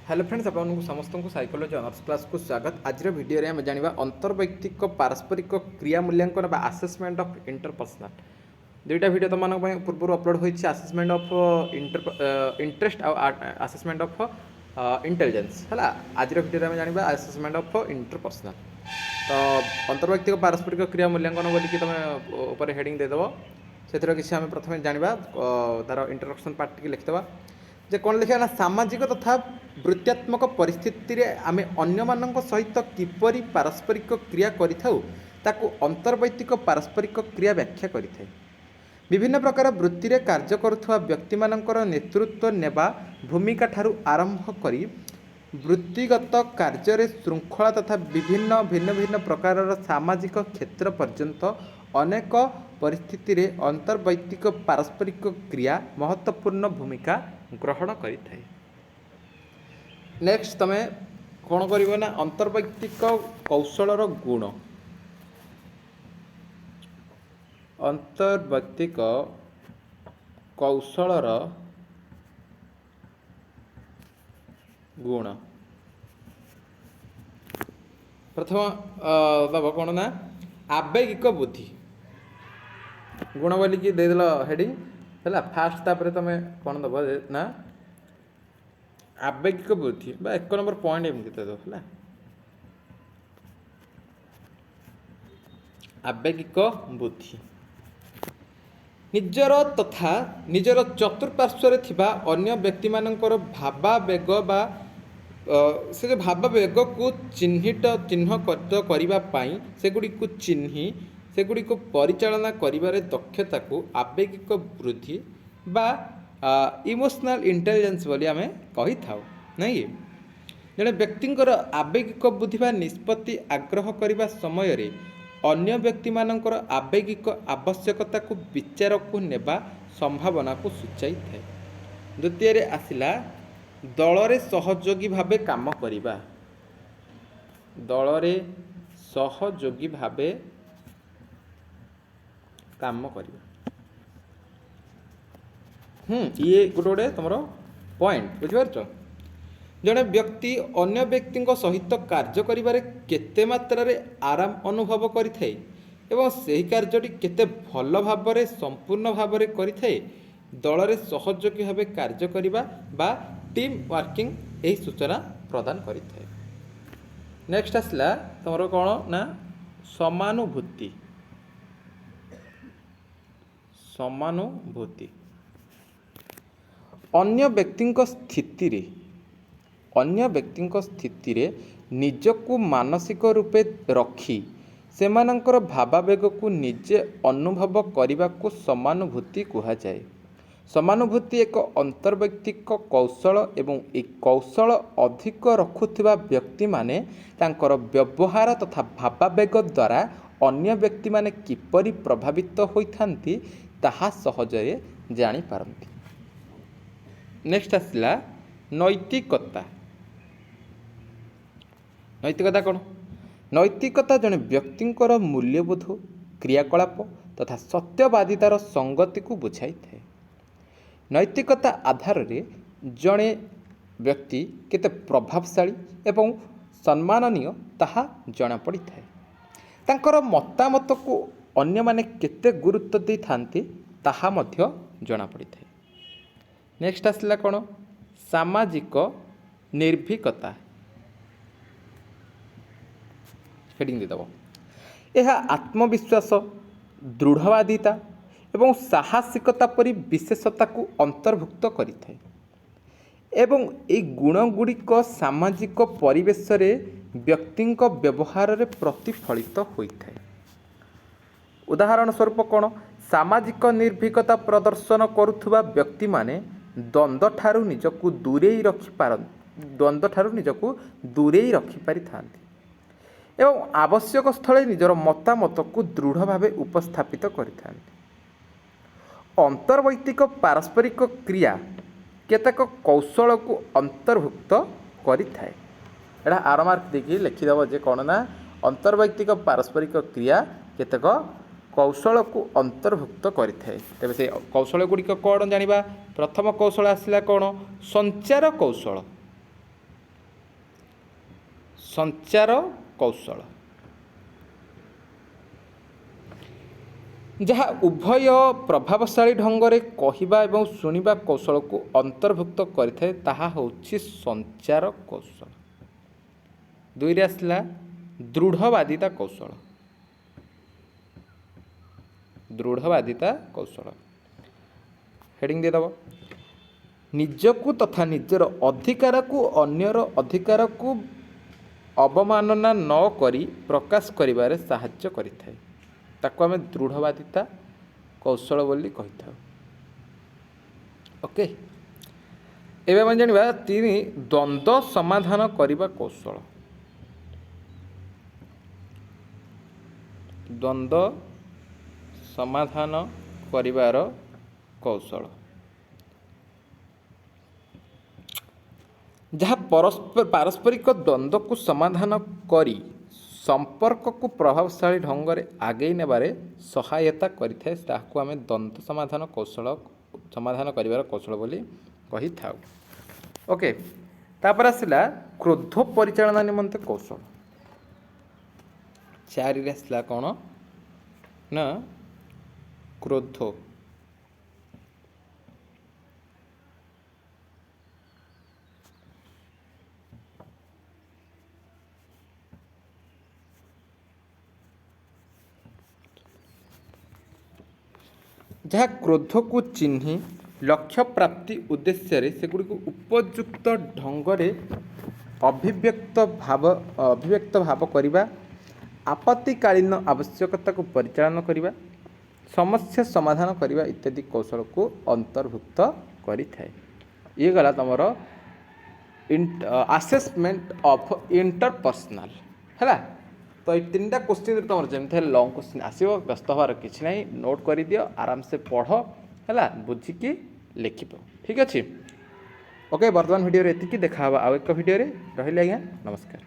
Hello friends आपको समस्त को साइकोलॉजी ऑनर्स क्लास को स्वागत। आज वीडियो आम जाना अंतर्वैयक्तिक पारस्परिक क्रिया मूल्यांकन आसेसमेंट ऑफ इंटरपर्सनल दुईटा वीडियो तुम पूर्व अपलोड होती assessment of interest assessment of intelligence है। आज वीडियो आम जाना आसेसमेंट ऑफ इंटरपर्सनल। तो अंतर्वैयक्तिक पारस्परिक क्रिया मूल्यांकन बोलिकी तुम हेडिंग देदेव से किसी आम प्रथम जाना तार इंट्रोडक्शन पार्ट टी लिखिदेवा जे कौन लिखा ना सामाजिक तथा वृत्त्यात्मक परिस्थिति आम अन्य सहित किपरि पारस्परिक क्रिया करिथाउ ताकू अंतर्वैयक्तिक पारस्परिक क्रिया व्याख्या करिथाय। विभिन्न प्रकार वृत्ति रे कार्य करुथुवा व्यक्ति मानकर नेतृत्व नेबा भूमिका ठारू आरंभ करी वृत्तिगत कार्य रे श्रृंखला तथा विभिन्न भिन्न भिन्न प्रकार सामाजिक क्षेत्र पर्यंत अनेक परिस्थिति रे अंतर्वैयक्तिक पारस्परिक क्रिया महत्वपूर्ण भूमिका ग्रहण करिथाय। नेक्स्ट तमे कौन करिवो ना अंतर्वैयक्तिक कौशलर गुण अंतर्वैयक्तिक कौशलर गुण प्रथम दब कौन ना आवेगिक बुद्धि गुण बोलिकी देदेल हेडिंग है। फास्ट तापर तुम कौन दब ना आवेगिक बुद्धि बा 1 नंबर पॉइंट एमती दे है आवेगिक बुद्धि निजर तथा निजर चतुर्पार्श्व थिबा अन्य व्यक्ति मानकर भावावेग बा से जो भावावेग को चिन्हित करने सेगुड़ी को चिन्हि सेगुड़ी को परिचालना करिबारे दक्षता को आवेगिक बुद्धि बा इमोशनल इंटेलिजेंस बोली आमे कही थाउ नहीं। जड़े व्यक्तिंकर आवेगिक बुद्धि बा निष्पत्ति आग्रह करिबा समय रे अन्य व्यक्ति मानकर आवेगिक आवश्यकता को विचार को नेबा संभावना को सूचाई थाए। द्वितीय रे आसिला दलरे सहयोगी भावे काम करिबा दलरे सहयोगी भावे काम करिबा ये गोटे तुम पॉइंट बुझिपारछ। जड़े व्यक्ति अन्य व्यक्ति सहित कार्य करिबारे केते मात्रा रे आराम अनुभव करिथाय एवं सही कार्यटी केते भल भाबरे संपूर्ण भाबरे करिथाय दलरे सहयोगी भावे कार्य करिबा बा टीम वर्किंग यही सूचना प्रदान करिथाय। नेक्स्ट आसला तुमरो कौन ना समानुभूति समानुभूति अन्य व्यक्ति स्थिति रे निजको मानसिक रूपे रखी सेमानंकर भावावेग को निजे अनुभव करने को समानुभूति कहा जाए। समानुभूति एक अंतर्वैयक्तिक कौशल एवं एक कौशल अधिक रखुथिबा व्यक्ति माने तांकर व्यवहार तथा भावावेग द्वारा अन्य व्यक्ति माने किपरि प्रभावित होइथांती ताहा सहजरे जानी पारंती। नेक्स्ट आसला नैतिकता। नैतिकता कौन? नैतिकता जड़े व्यक्तिंकर मूल्यबोध क्रियाकलाप तथा सत्यवादितार संगति को बुझाई थाए। नैतिकता आधार रे जड़े व्यक्ति केते प्रभावशाली एवं सम्माननीय ताहा जना पड़ी थाए। तांकर मतामत को अन्य माने केते गुरुत्व दे थांती ताहा मध्य जना पड़ी थाए। नेक्स्ट आसला कौन? सामाजिक निर्भीकता हेडिंग देदेव। यह आत्मविश्वास दृढ़वादिता एवं साहसिकता परी विशेषता को अंतर्भुक्त करिथाय एवं ए गुणगुड़िक सामाजिक परिवेश रे व्यक्तिंक व्यवहार रे प्रतिफलित होइथाय। उदाहरण स्वरूप कौन? सामाजिक निर्भीकता प्रदर्शन करुथुवा व्यक्ति माने द्वंद्व ठारू निजको दूरेई रखि पारि थांती एवं आवश्यक स्थले निजर मतामत को दृढ़ भावे उपस्थापित करिथांती। अंतर्वैयक्तिक पारस्परिक क्रिया केतेक कौशल को अंतर्भुक्त करिथाय। एटा आर मार्क देखि लिखिदेव जे कौन ना अंतर्वैयक्तिक पारस्परिक क्रिया केतेक कौशल को अंतर्भुक्त करिथाय। तेबे से कौशल गुड़िक कौन जानिबा? प्रथम कौशल आसला कौन? संचार कौशल। संचार कौशल जहाँ उभय प्रभावशाली ढंग से कहवा एवं शुणा कौशल को अंतर्भुक्त करिଥାଏ ताहा होछि संचार कौशल। दुई आसला दृढ़वादिता कौशल। दृढ़वादिता कौशल हेडिंग दे दब निजकू तथा निजर अधिकार को अन्यर अधिकार को अवमानना न करी प्रकाश करिबारे साहाय्य करिଥାଏ ताको आमे दृढ़वादिता कौशल बोली कहि थाउ। ओके एबे हम जानिबा तीन द्वंद्व समाधान करिबा कौशल। द्वंद्व समाधान करिबार कौशल जहाँ पारस्परिक द्वंद्व को समाधान करी संपर्क को प्रभावशाली ढंग से आगे नेबारे सहायता करिଥାଏ ताहाको आमे द्वंद्व समाधान कौशल समाधान करिबार कौशल बोली कहि थाउ। ओके तापर आसला क्रोध परिचालना निमंते कौशल। चारि रे आसला कोन ना क्रोध जहाँ क्रोध को चिन्ह लक्ष्य प्राप्ति उद्देश्य से गुड़ी उपयुक्त ढंग से अभिव्यक्त भाव करने आपत्तिकालीन आवश्यकता को परिचालन करने समस्या समाधान करने इत्यादि कौशल को अंतर्भुक्त करिଥାଏ। ये गला तुमर आसेसमेंट ऑफ इंटरपर्सनल है। तो ये तीन क्वेश्चन तुम जमी लंग क्वेश्चन आसो व्यस्त हबार किसी ना नोट कर दियो आराम से पढ़ है बुझिकी लिख ठीक अच्छे। ओके बर्तमान वीडियो एति देखा आउ एक वीडियो रही आज्ञा नमस्कार।